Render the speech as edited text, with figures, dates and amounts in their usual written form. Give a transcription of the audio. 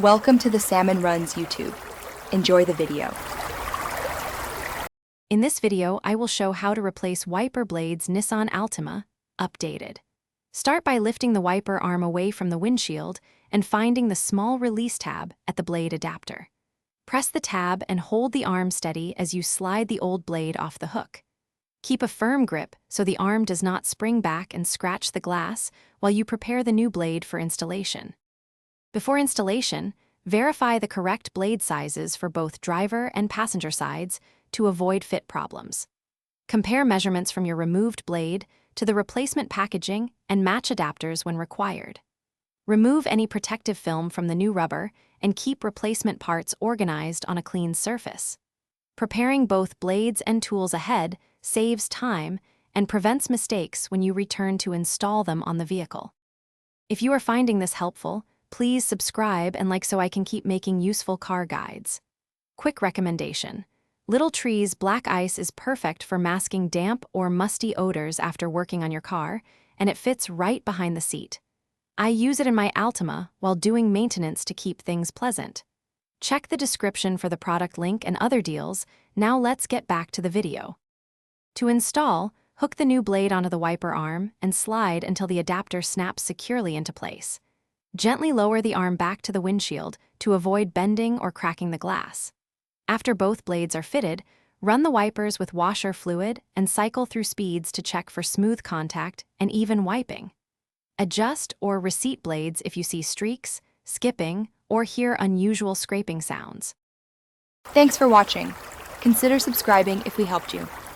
Welcome to the Salmon Runs YouTube. Enjoy the video. In this video, I will show how to replace wiper blades Nissan Altima, updated. Start by lifting the wiper arm away from the windshield and finding the small release tab at the blade adapter. Press the tab and hold the arm steady as you slide the old blade off the hook. Keep a firm grip so the arm does not spring back and scratch the glass while you prepare the new blade for installation. Before installation, verify the correct blade sizes for both driver and passenger sides to avoid fit problems. Compare measurements from your removed blade to the replacement packaging and match adapters when required. Remove any protective film from the new rubber and keep replacement parts organized on a clean surface. Preparing both blades and tools ahead saves time and prevents mistakes when you return to install them on the vehicle. If you are finding this helpful, please subscribe and like so I can keep making useful car guides. Quick recommendation. Little Tree's black ice is perfect for masking damp or musty odors after working on your car, and it fits right behind the seat. I use it in my Altima while doing maintenance to keep things pleasant. Check the description for the product link and other deals. Now let's get back to the video. To install, hook the new blade onto the wiper arm and slide until the adapter snaps securely into place. Gently lower the arm back to the windshield to avoid bending or cracking the glass. After both blades are fitted, run the wipers with washer fluid and cycle through speeds to check for smooth contact and even wiping. Adjust or reseat blades if you see streaks, skipping, or hear unusual scraping sounds. Thanks for watching. Consider subscribing if we helped you.